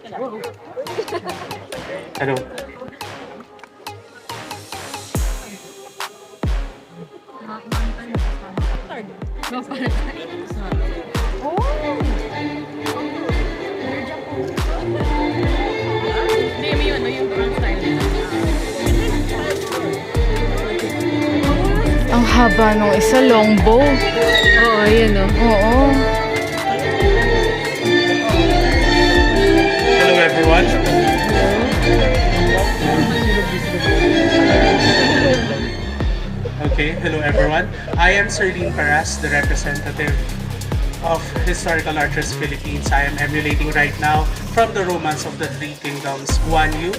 Hello. Ang haba nung isa, longbow. Oo, yun o. Oo. Hello everyone. Okay, hello everyone. I am Sir Dean Paras, the representative of Historical Archers Philippines. I am emulating right now from the Romance of the Three Kingdoms, Guan Yu,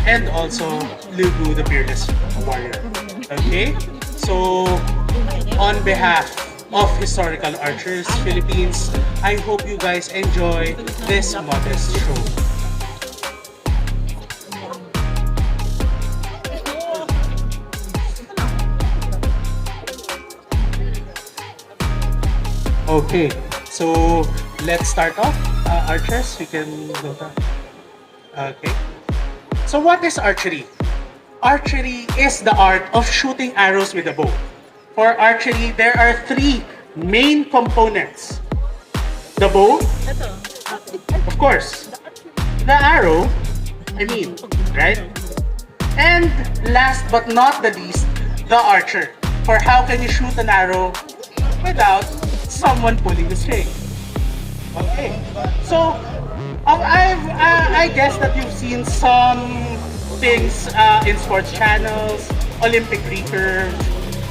and also Liu Bu, the Fearless Warrior. Okay, so on behalf of Historical Archers Philippines, I hope you guys enjoy this modest show. Okay, so let's start off. Archers, you can go back. Okay. So what is archery? Archery is the art of shooting arrows with a bow. For archery, there are three main components. The bow, of course. The arrow, right? And last but not the least, the archer. For how can you shoot an arrow without someone pulling the string? Okay, so I guess that you've seen some things in sports channels, Olympic recurve.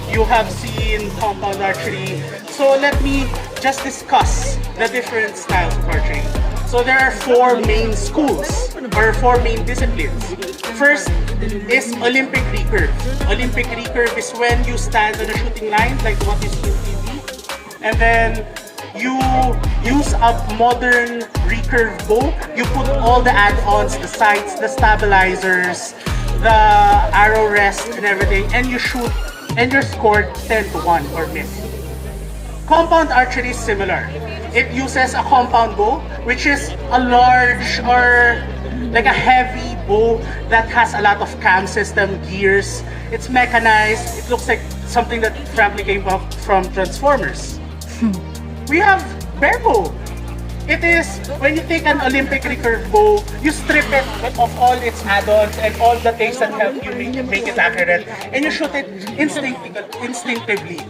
You have seen compound archery. So let me just discuss the different styles of archery. So there are four main schools or four main disciplines. First is Olympic recurve. Olympic recurve is when you stand on a shooting line like what you see on TV, and then you use a modern recurve bow. You put all the add-ons, the sights, the stabilizers, the arrow rest, and everything, and you shoot, and you're scored 10-1 or miss. Compound archery is similar. It uses a compound bow, which is a large or like a heavy bow that has a lot of cam system, gears. It's mechanized. It looks like something that frankly came up from Transformers. We have bear bow. It is when you take an Olympic recurve bow, you strip it of all its add-ons and all the things that help you make it accurate, and you shoot it instinctively.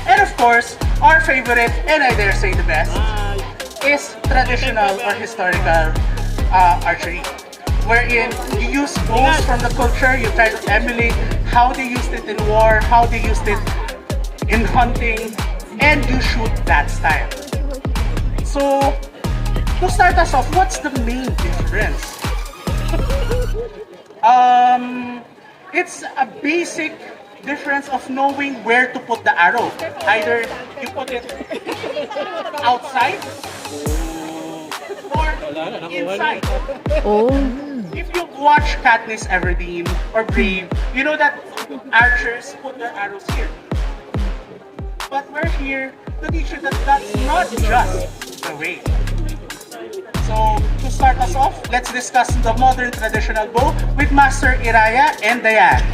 And of course, our favorite, and I dare say the best, is traditional or historical archery, wherein you use bows from the culture, you try to emulate how they used it in war, how they used it in hunting, and you shoot that style. So, to start us off, what's the main difference? It's a basic difference of knowing where to put the arrow. Either you put it outside or inside. Oh. If you watch Katniss Everdeen or Brave, you know that archers put their arrows here. But we're here to teach you that that's not just the way. So, to start us off, let's discuss the modern traditional bow with Master Iraya and Diane.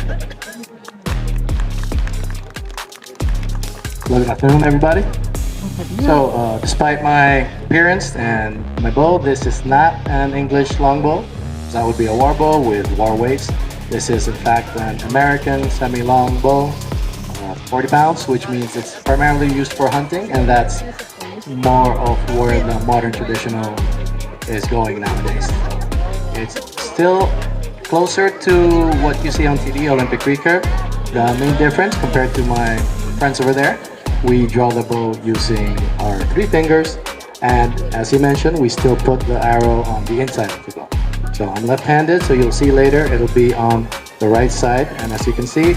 Good afternoon, everybody. So, despite my appearance and my bow, this is not an English longbow. That would be a war bow with war weights. This is, in fact, an American semi-long bow, 40 pounds, which means it's primarily used for hunting, and that's more of where the modern traditional is going nowadays. It's still closer to what you see on TV, Olympic recurve. The main difference compared to my friends over there, we draw the bow using our 3 fingers, and as he mentioned, we still put the arrow on the inside of the bow. So I'm left-handed, so you'll see later it'll be on the right side, and as you can see,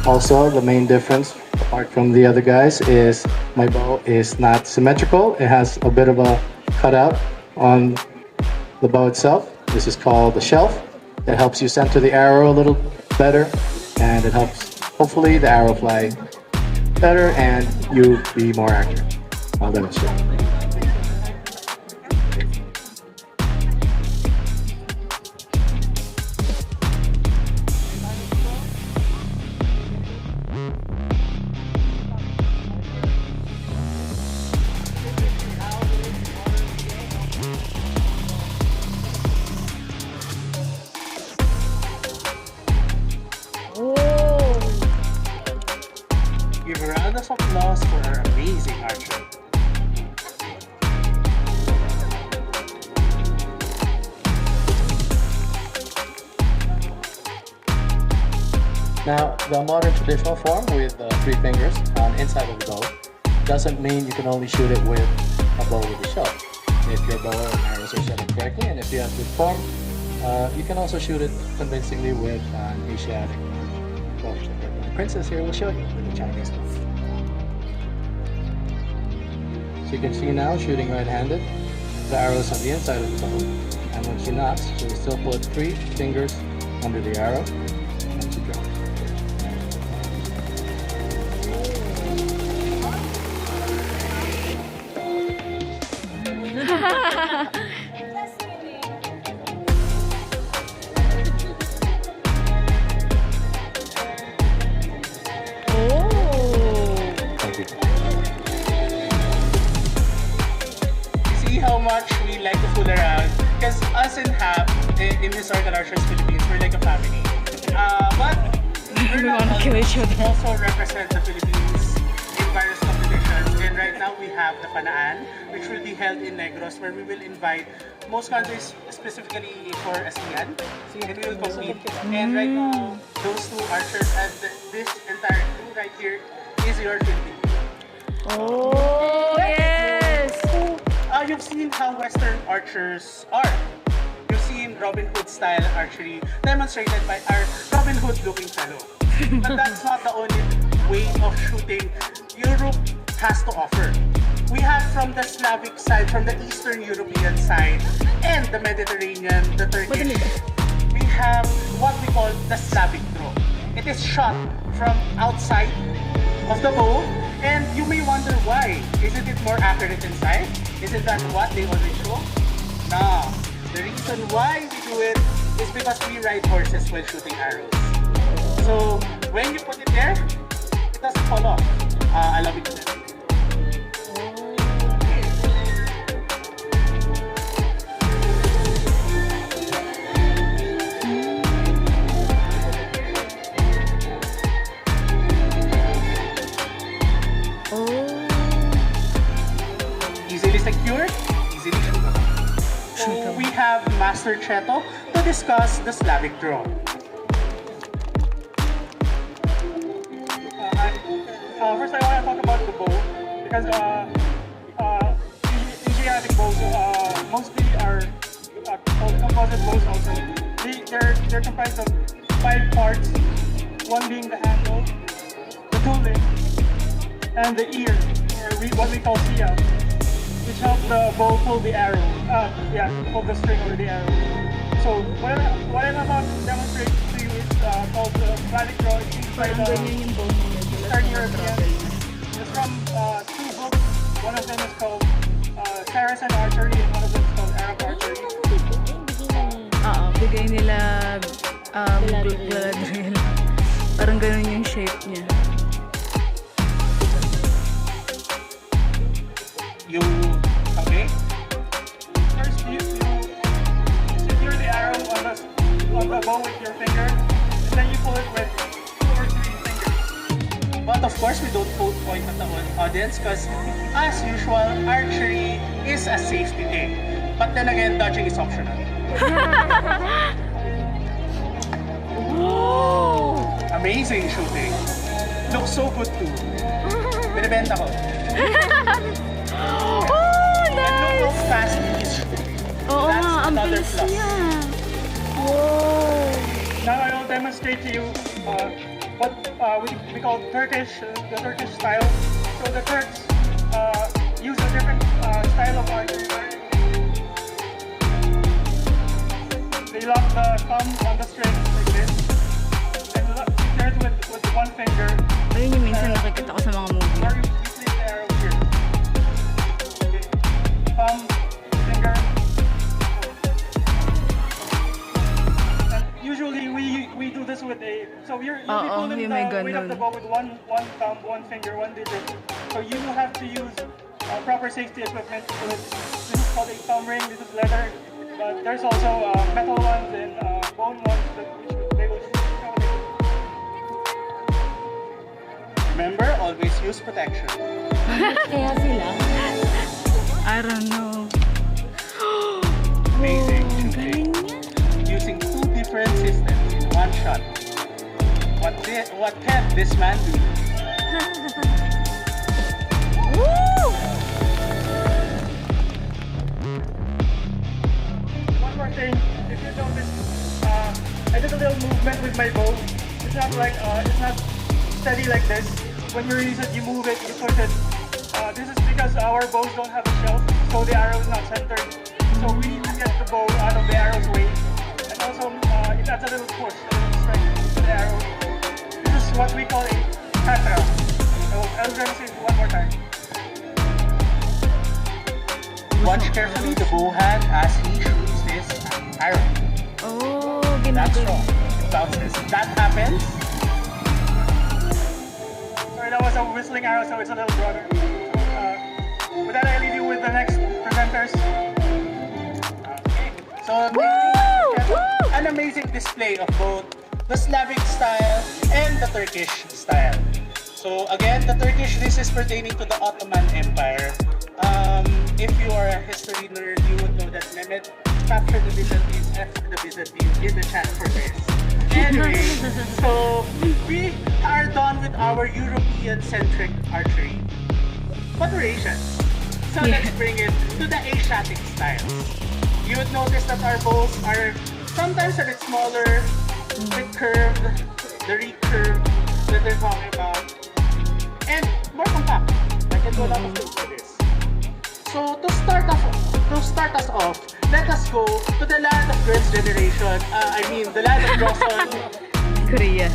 also the main difference apart from the other guys is my bow is not symmetrical. It has a bit of a cutout on the bow itself. This is called the shelf. It helps you center the arrow a little better, and it helps hopefully the arrow fly better and you be more accurate. I'll demonstrate. Now, the modern traditional form with 3 fingers on inside of the bow doesn't mean you can only shoot it with a bow with a shell. If your bow and arrows are set up correctly, and if you have good form, you can also shoot it convincingly with an Asiatic bow. The princess here will show you with the Chinese bow. So you can see now, shooting right-handed, the arrows on the inside of the bow, and when she knocks, she will still put 3 fingers under the arrow, and she drops. Thank you. See how much we like to fool around? Because us in HAP, in Historical Archers Philippines, we're like a family. But we're not wanna kill each other. also represent the Philippines in various competitions. And right now we have the Panaan, which will be held in Negros, where we will invite most countries specifically for ASEAN. And we will compete. And right now, those 2 archers and this entire crew right here is your Philippines. Oh, yes! You've seen how Western archers are. You've seen Robin Hood style archery demonstrated by our Robin Hood looking fellow. But that's not the only way of shooting Europe has to offer. We have from the Slavic side, from the Eastern European side, and the Mediterranean, the Turkish. We have what we call the Slavic draw. It is shot from outside of the bow, and you may wonder why. Isn't it more accurate inside? Isn't that what they always show? No. The reason why we do it is because we ride horses while shooting arrows. So when you put it there, it doesn't fall off. I love it. Easily secured, easily shootable. So we have Master Cheto to discuss the Slavic draw. First, I want to talk about the bow because Asiatic bows mostly are called composite bows. Also, they're comprised of 5 parts. One being the handle, the tooling, and the ear, or what we call siya, which helps the bow pull the arrow. Pull the string or the arrow. So what I'm about to demonstrate to you is called the Slavic draw. It's used by the Eastern Europeans. It's from 2 books. One of them is called Carantes and Archery, and one of them is called Arab Archery. Bigay nila Galadriel. Parang ganun yung shape niya. First, you secure the arrow on the bow with your finger, and then you pull it with 2 or 3 fingers. But of course, we don't point at the audience because, as usual, archery is a safety thing. But then again, dodging is optional. Amazing shooting. Looks so good too. Binibenta ko. And look how fast it is shooting. That's another plus. Now I will demonstrate to you what we call Turkish, the Turkish style. So the Turks use a different style of archery. They lock the thumb on the string like this, and secure it with 1 finger. Ayun yung minsan nakikita ko sa mga movie. Or you place the arrow here. Okay. Thumb, finger. And usually we do this with a. So you're pulling the weight of the bow with one thumb, 1 finger, 1 digit. So you have to use proper safety equipment. So this is called a thumb ring. This is leather. But there's also metal ones and bone ones which they will shoot. Remember, always use protection. Kaya sila? I don't know. Amazing shooting. Using 2 different systems in 1 shot. What what can this man do? Woo! One more thing, if you notice, I did a little movement with my bow. It's not like, it's not steady like this. When you release it, you move it, you push it. This is because our bows don't have a shelf, so the arrow is not centered. So we need to get the bow out of the arrow's way. And also, it adds a little push, a little strength to the arrow. This is what we call a Ancestral. So I'm going to say it one more time. Watch carefully the bow hand as he shoots his arrow. Oh, That's ginagawa. wrong. It bounces. That happens. Sorry, that was a whistling arrow, so it's a little broader. With that, I leave you with the next presenters. Okay. So an amazing display of both the Slavic style and the Turkish style. So again, the Turkish, this is pertaining to the Ottoman Empire. If you are a history nerd, you would know that Mehmet captured the Byzantines after the Byzantines in the chat for this. Anyway, so we are done with our European-centric archery. But we're Asians. So let's bring it to the Asiatic styles. You would notice that our bows are sometimes a bit smaller, a bit curved, the recurve that they're talking about, and more compact. I can do a lot of things with this. So to start us off, let us go to the land of girls' generation. The land of Joseon, Korea.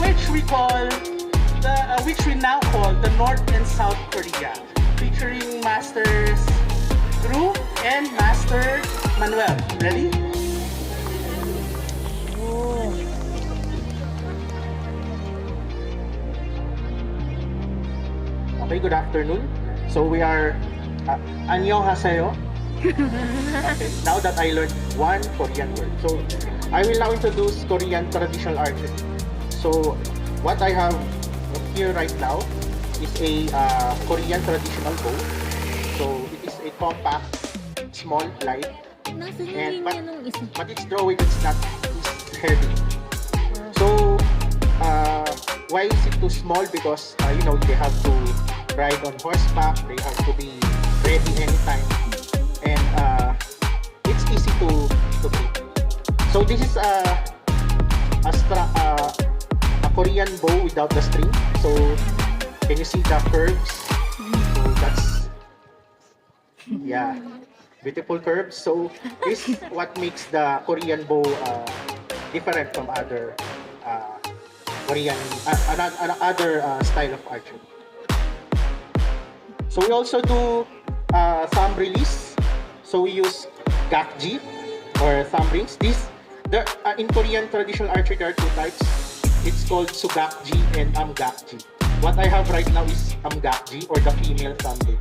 which we now call the North and South Korea, featuring Masters Drew and Master Manuel. Ready? Okay, good afternoon. So we are 안녕하세요. Okay, now that I learned one Korean word, so I will now introduce Korean traditional archery. So what I have here right now is a Korean traditional bow. So it is a compact, small, light, Nasa and linya nung isa. but its drawing it's heavy. So why is it too small? Because they have to ride on horseback, they have to be ready anytime, and it's easy to keep. So this is a Korean bow without the string. So can you see the curves? So that's beautiful curves. So this is what makes the Korean bow different from other Korean other style of archery. So we also do thumb release. So we use gakji or thumb rings. In Korean traditional archery there are two types. It's called sugakji and amgakji. What I have right now is amgakji or the female thumb ring.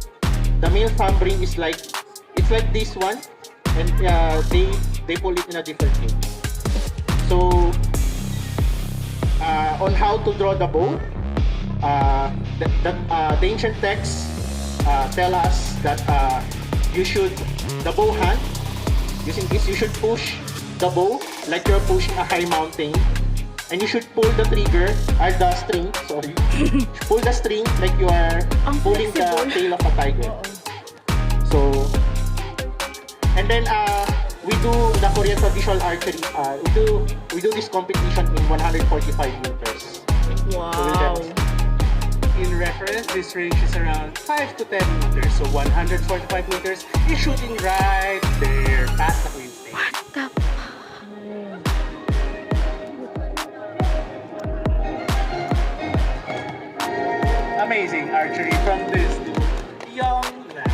The male thumb ring is like this one, and they pull it in a different way. So on how to draw the bow, the ancient texts tell us that the bow hand, using this, you should push the bow like you're pushing a high mountain, and you should pull the trigger or the string. Sorry, pull the string like you are pulling the tail of a tiger. So, and then we do the Korean traditional archery. We do this competition in 145 meters. Wow. In reference, this range is around 5 to 10 meters. So 145 meters is shooting right there past the Queen State. What the? Amazing archery from this young lads.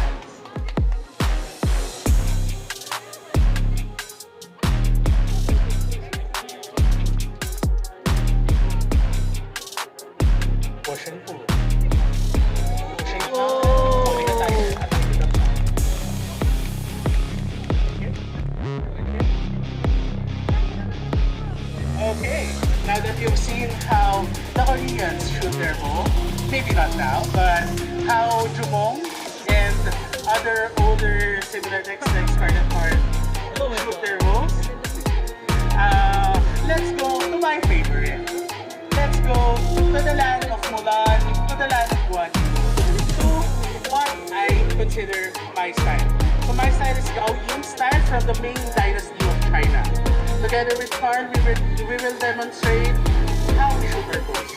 Push and pull. Pushing pulling the tiger. Okay, now that you've seen how the Koreans shoot their bow, maybe not now, but how Jumong and other older similar texts like Scarlet Heart shoot their bows, let's go to my favorite. Let's go to consider my style. So my style is Gaoyin style from the Ming Dynasty of China. Together with Carl, we will demonstrate how we shoot our bows.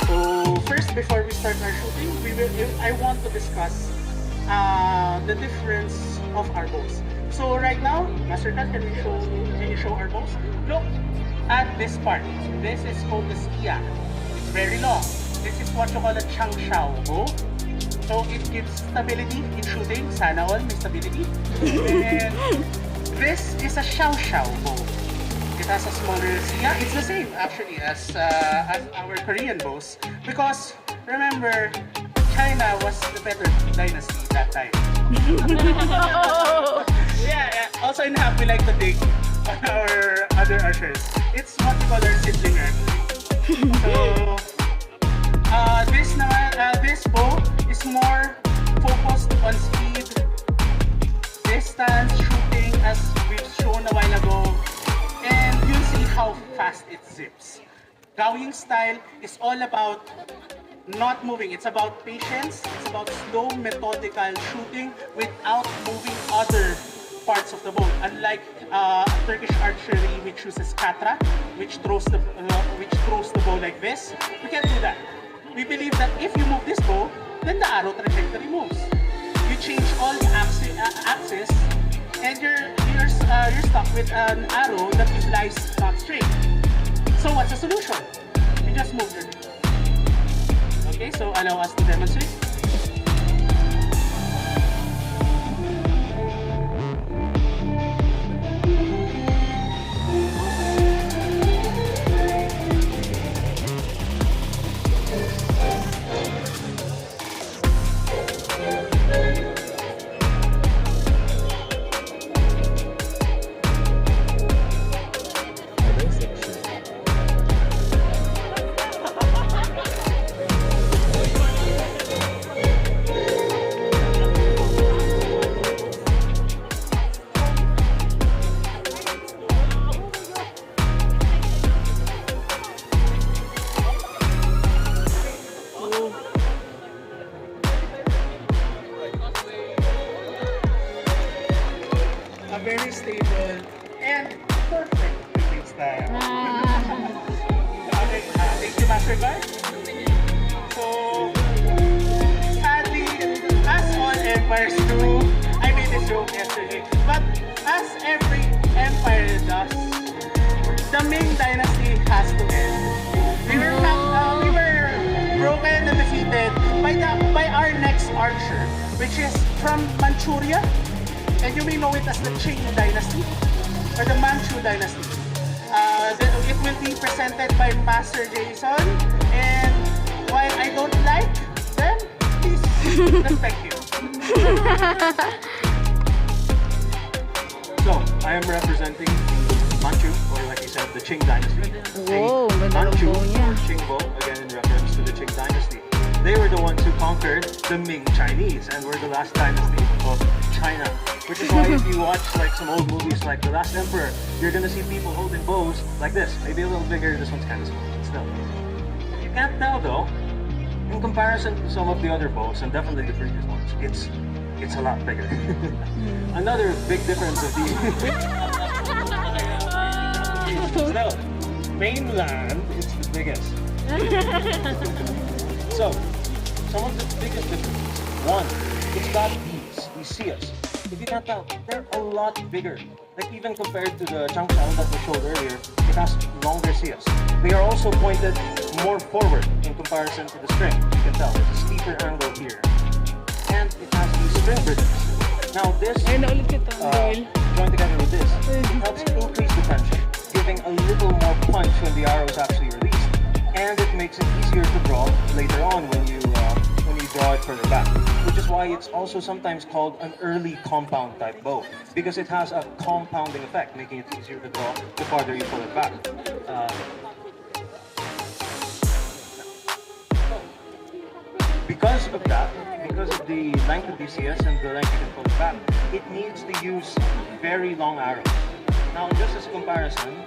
So first, before we start our shooting, I want to discuss the difference of our bows. So right now, Master Carl, can you show our bows? Look at this part. This is called the skia. It's very long. This is what you call a changshao bow. So it gives stability in shooting. Sana all may stability. And this is a xiao bow. It has a smaller skia. It's the same actually as our Korean bows. Because remember, China was the better dynasty that time. Yeah, also in half we like to dig on our other archers. It's what we call our sibling rivalry. So this bow is more focused on speed, distance, shooting as we've shown a while ago, and you'll see how fast it zips. Gaoyin style is all about not moving. It's about patience. It's about slow, methodical shooting without moving other parts of the bow. Unlike Turkish archery, which uses katra, which throws the bow like this, we can't do that. We believe that if you move this bow, then the arrow trajectory moves. You change all the axis, and you're stuck with an arrow that flies not straight. So what's the solution? You just move your. Okay, so allow us to demonstrate. A very stable and perfect shooting style. Okay, thank you, Master Guard. So, sadly, as all empires do, I made this joke yesterday, but as every empire does, the Ming Dynasty has to end. We were broken and defeated by our next archer, which is from Manchuria. And you may know it as the Qing Dynasty or the Manchu Dynasty. It will be presented by Master Jason, and while I don't like them, please respect you. So, I am representing Manchu, or like you said, the Qing Dynasty. Wow, ganda ng Manchu, bow niya. or Qing bow, again in reference to the Qing Dynasty. They were the ones who conquered the Ming Chinese and were the last dynasty of China. Which is why if you watch like some old movies like The Last Emperor, you're gonna see people holding bows like this. Maybe a little bigger, this one's kind of small, but still. You can't tell though, in comparison to some of the other bows, and definitely the previous ones, it's a lot bigger. Another big difference of the... Still, mainland is the biggest. So, some of the biggest differences. One, it's got these seals. If you can't tell, they're a lot bigger. Like even compared to the Changshao that we showed earlier, it has longer seals. They are also pointed more forward in comparison to the string. You can tell there's a steeper angle here. And it has these string bridges. Now this, joined together with this, it helps increase the tension, giving a little more punch when the arrow is actually released. And it makes it easier to draw later on when you draw it further back. Which is why it's also sometimes called an early compound type bow, because it has a compounding effect, making it easier to draw the farther you pull it back. Because of that, because of the length of DCS and the length you can pull it back, it needs to use very long arrows. Now, just as a comparison,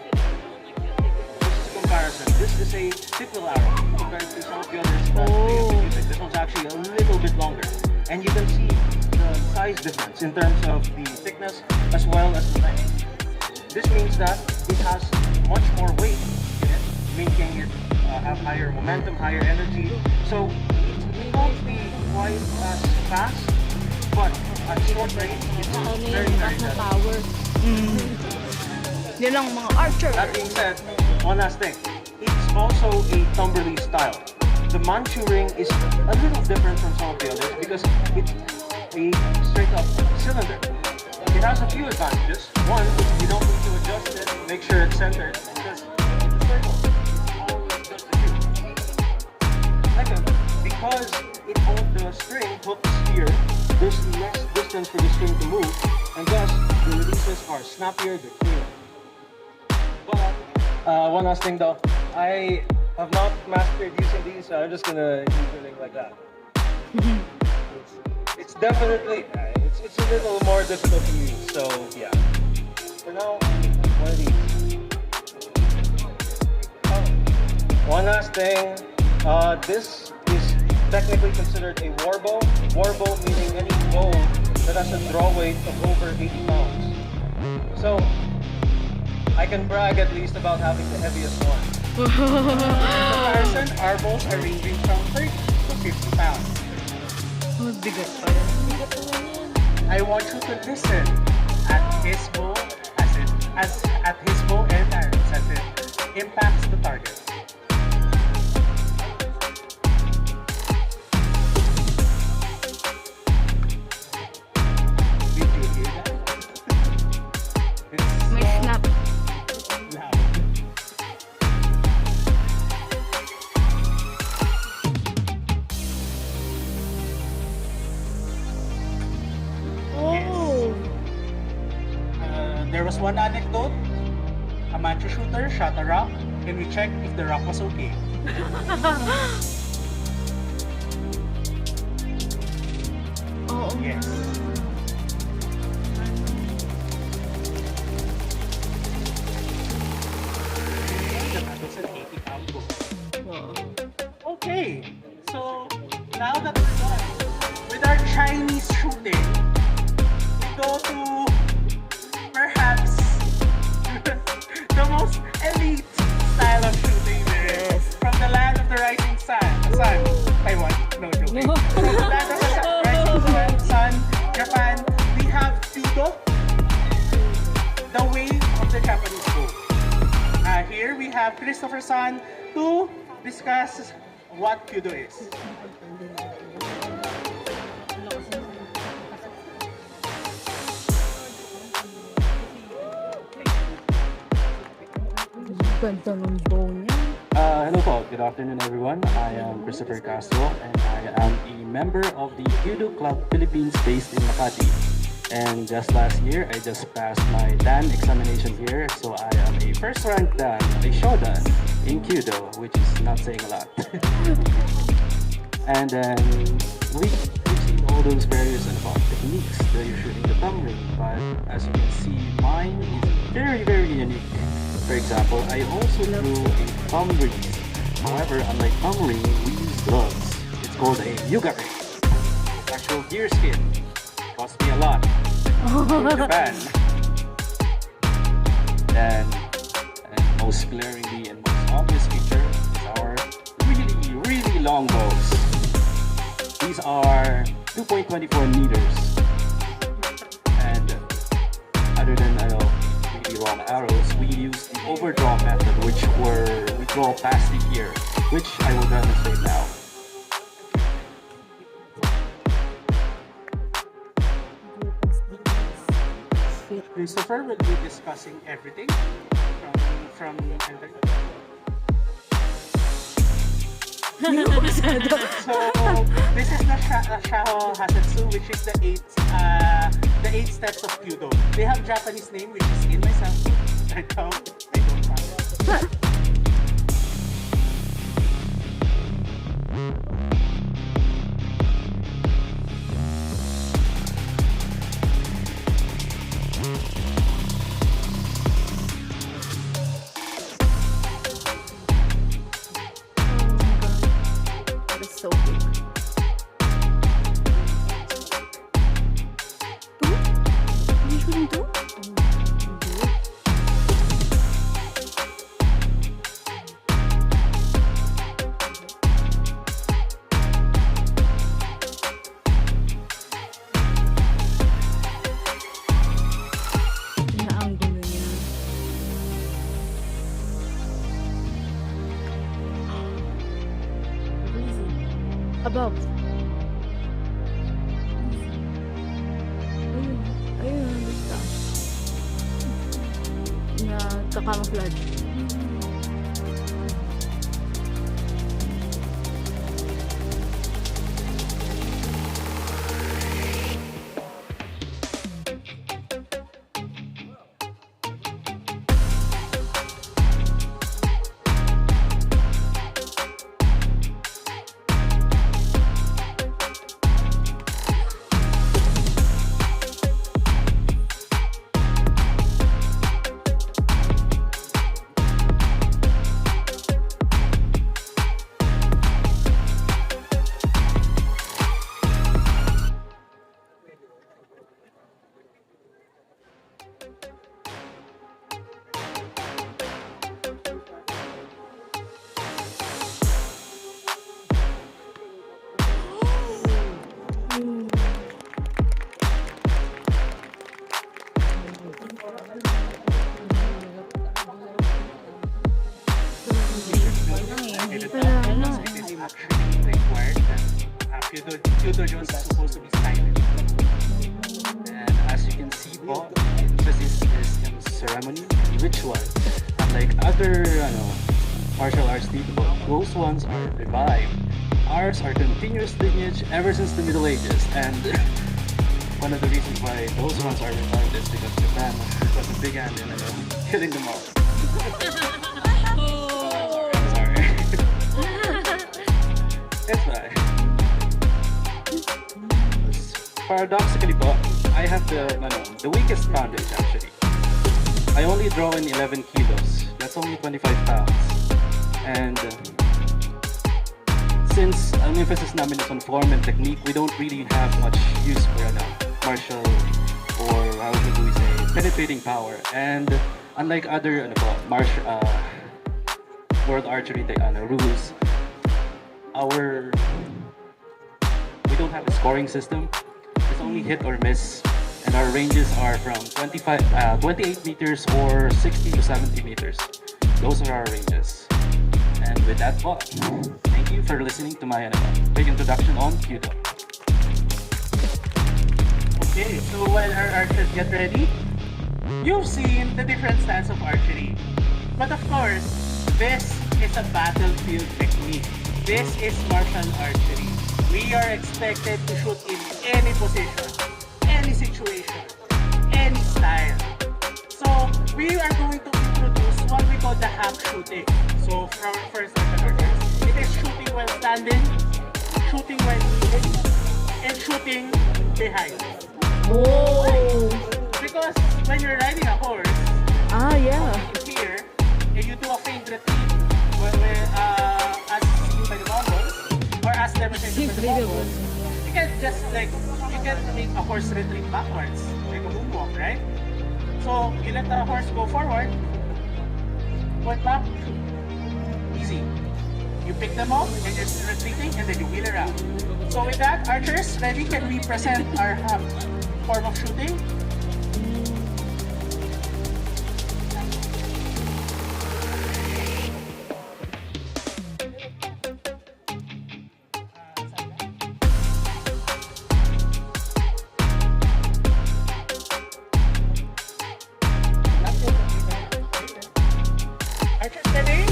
this is a typical arrow compared to some of the others that they have been using. This one's actually a little bit longer. And you can see the size difference in terms of the thickness as well as the length. This means that it has much more weight in it, making it have higher momentum, higher energy. So it won't be quite as fast, but at short range, it's Ano na very, yung very taas na deadly. power. Yan lang mga archer. That being said, one last thing. It's also a tumblerly style. The Manchu ring is a little different from some of the others because it's a straight up cylinder. It has a few advantages. One, you don't need to adjust it, make sure it's centered because it's a circle. It's always just a shoot. Second, because the string hooks here, there's less distance for the string to move, and thus the releases are snappier, they're cleaner. But one last thing though, I have not mastered using these, so I'm just gonna use the ring like that. It's definitely, it's a little more difficult to use, so yeah. For now, one of these. One last thing, this is technically considered a war bow. War bow meaning any bow that has a draw weight of over 80 pounds. So, I can brag at least about having the heaviest one. In comparison, our bows are ranging from 30 to 50 pounds. Mas bigat pa rin. I want you to listen at his bow at his bow and arrows as it impacts the target. Did you hear that? It's May snap. loud. Oh. There was one anecdote. A Manchu shooter shot a rock, and we checked if the rock was okay. Oo. Yes. That's an 80-pound bow. Wow. Okay, so now that we're done with our Chinese shooting, we go to perhaps the most elite style of shooting there is from the land of the rising sun. Taiwan, no joking. From the land of the rising sun, Japan, we have Judo, the way of the Japanese bow. Here we have Christopher San to discuss what Kyudo is. Ganda ng bow niya. Hello po, good afternoon everyone. I am Christopher Castro and I am a member of the Judo Club Philippines based in Makati. And just last year, I just passed my Dan examination here, so I am a first rank Dan, a Shodan in Kyudo, which is not saying a lot. And then we've seen all those various and about techniques that you're shooting the thumb ring, but as you can see, mine is very, very unique. For example, I also drew a thumb ring. However, unlike thumb ring, we use gloves. It's called a yuga ring. It's actual deer skin. Cost me a lot. In Japan. Then, and most glaringly and most obvious feature is our really, really long bows. These are 2.24 meters. And other than really long arrows, we use the overdraw method, which we draw past the ear, which I will demonstrate now. Christopher will be discussing everything from So this is the Shaho Hasetsu, which is the eight steps of Kyudo. They have Japanese name, which is in myself. Right now, I don't have it. That is so big. Above. Ayun, basta. Nagka-camouflage. It is actually required that Fyodor is supposed to be silent. And as you can see po, emphasis is in ceremony and ritual. Unlike other martial arts dito, those ones are revived. Ours are continuous lineage ever since the Middle Ages. And one of the reasons why those ones are revived is because Japan was a big hand in killing them all. Sorry. That's why. Paradoxically po, I have the weakest poundage actually. I only draw in 11 kilos. That's only 25 pounds. And since ang emphasis namin is on form and technique, we don't really have much use for martial or how do we say penetrating power. And unlike other world archery rules, we don't have a scoring system. It's only hit or miss, and our ranges are from 28 meters or 60 to 70 meters. Those are our ranges. And with that thought, thank you for listening to my big introduction on Kyudo. Okay, so while our archers get ready, you've seen the different styles of archery. But of course, this is a battlefield technique. This is martial archery. We are expected to shoot in any position, any situation, any style. So we are going to introduce what we call the half shooting. So for our first martial archers, it is shooting while standing, shooting while kneeling, and shooting behind. Oh! Because when you're riding a horse, Ah, yeah. here, and you do a feint retreat, as seen by the Mongols, or as demonstrated by the Mongols, you can just make a horse retreat backwards, like a moonwalk, right? So you let the horse go forward, point back, shoot. Easy. You pick them up, and you're still retreating, and then you wheel around. So with that, archers, ready? Can we present our form of shooting? Archers ready?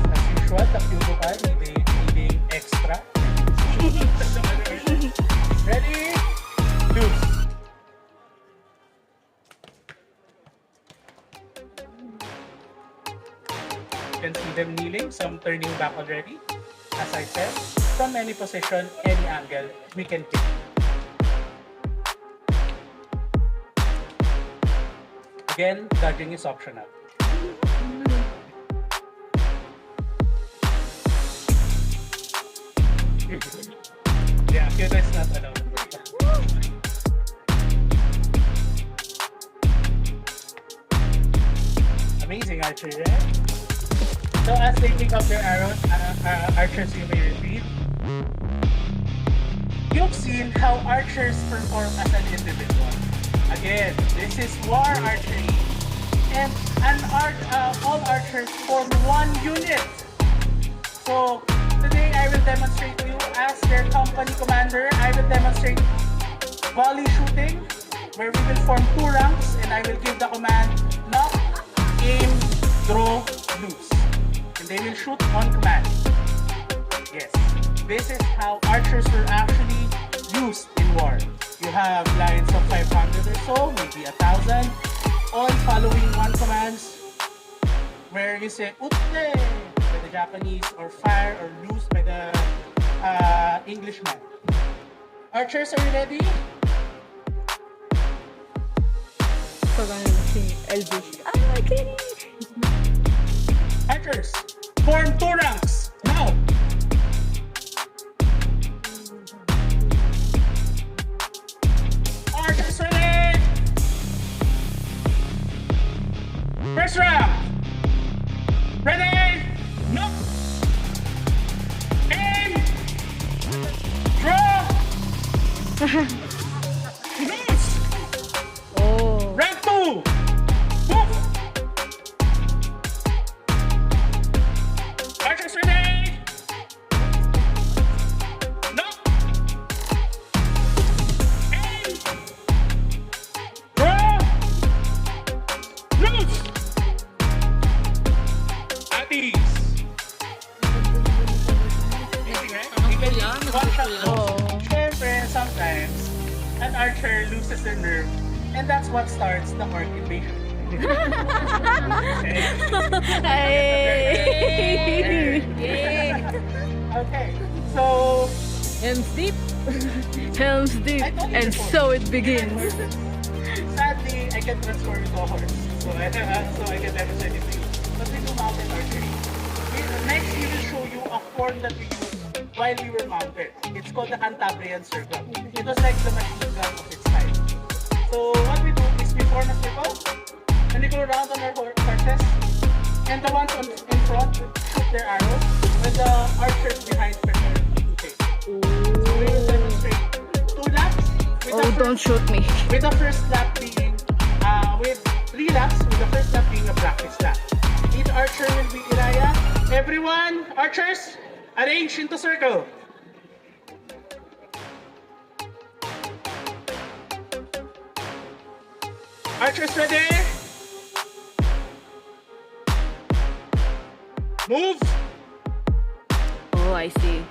As usual, the Kyudo card needing extra. Ready? Loose. You can see them kneeling, some turning back already. As I said, from any position, any angle, we can kick. Again, dodging is optional. Yeah, Kyudo is not allowed. Amazing archery, right? So as they pick up their arrows, archers, you may repeat. You've seen how archers perform as an individual. Again, this is war archery. and all archers form one unit. So today I will demonstrate to you as their company commander. I will demonstrate volley shooting, where we will form two ranks, and I will give the command knock, aim, draw, loose, and they will shoot on command. Yes, this is how archers were actually used in war. You have lines of 500 or so, maybe 1,000, all following one commands, where you say "utte" by the Japanese, or "fire" or "loose" by the Englishman. Archers, are you ready? Pag ano si LBC. Ah, okay. Archers, form two ranks now. Archers ready? First round. Ready? No. Aim. Draw. Loose. Oh. Round two. Move. Archers ready? No. Aim. Draw. Loose. At ease. Easy, right? Even one shot goes. Syempre, sometimes an archer loses their nerve, and that's what starts the orc invasion. Okay, so Helm's Deep. Helm's Deep. I told you And before. so it begins. Sadly, I can transform into a horse, so I can demonstrate it to you. But we do mounted archery. Next, we will show you a form that we used while we were mounted. It's called the Cantabrian circle. It was like the machine gun of its time. So what we do is we form a circle, and we go around on our horses, and the ones in front shoot their arrows, with the archers behind prepare to take. So we will demonstrate 2 laps. With Oh, don't shoot me. with the first lap being, with 3 laps, with the first lap being a practice lap. Each archer will be Iraya. Everyone, archers, arrange into circle. Archers ready? Move! Oh, I see.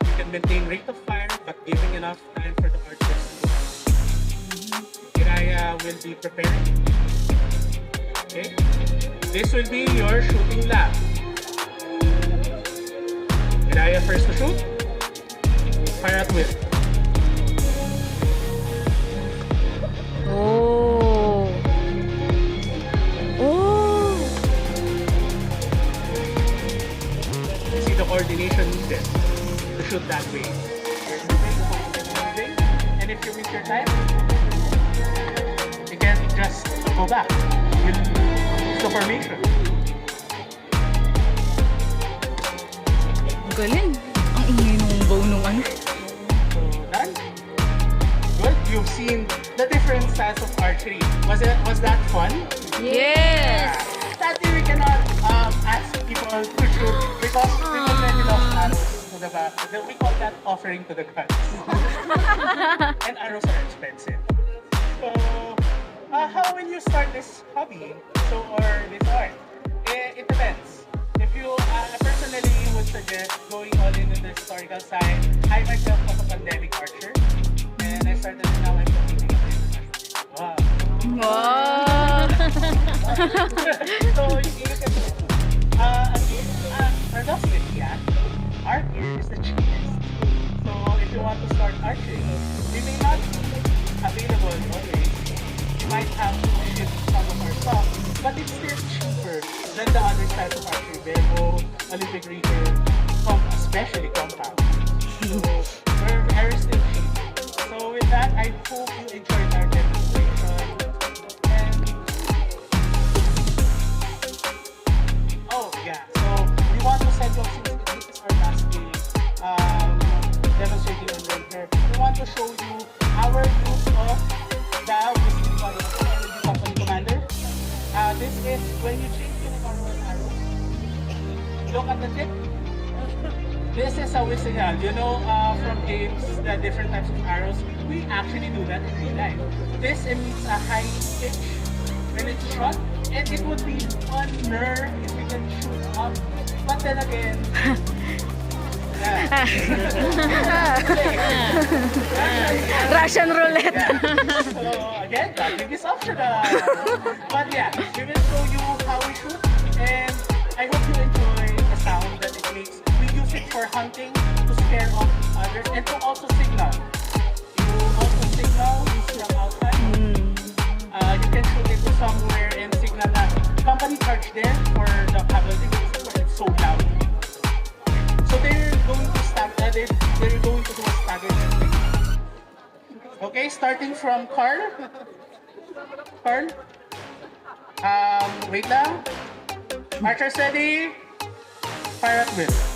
You can maintain rate of fire, but giving enough time for the archers to move. Iraya will be preparing. Okay? This will be your shooting lap. Iraya first to shoot. Fire at will. Oh. Oh. See the coordination needed to shoot that way. You're moving, and if you miss your time, you can just go back. You lose the formation. Galing. Ang ingay nung bow nung ano. So done. Good. You've seen the different styles of archery. Was that fun? Yes. Sadly, we cannot ask people to shoot because we already lost arrows to the back. We call that offering to the gods. And arrows are expensive. So, how will you start this hobby? Or this art? It depends. If you personally would suggest going all in the historical side, I myself was a pandemic archer, and I started now I'm competing at the international. Wow. Wow. So you can paradoxically, yeah, art here is the cheapest. So if you want to start archery, we may not be available always. You might have to ship some of our stuff, but it's still cheaper than the other types of archery, Bebo, Olympic Recurve, especially compound. So we're very still cheap. So with that, I hope you enjoyed our demonstration. And oh yeah, so we want to send you, since this is our last day demonstrating on here, we want to show you our use of the visiting body and this is when you change the normal arrow. Look at the tip. This is how we signal. You know, from games, the different types of arrows, we actually do that in real life. This emits a high pitch when it's shot, and it would be funner if we can shoot up. But then again, Russian roulette. so again, nothing is optional. But yeah, we will show you how we shoot, and I hope you enjoy the sound that it makes. We use it for hunting, to scare off others, and to also signal. You also signal from outside. You can shoot it to somewhere and signal that company charge there for the cavalry because it's so loud. So they're going to they're going to do a staggered shooting. Okay, starting from Carl. Carl. Wait lang. Archers ready. Fire at will.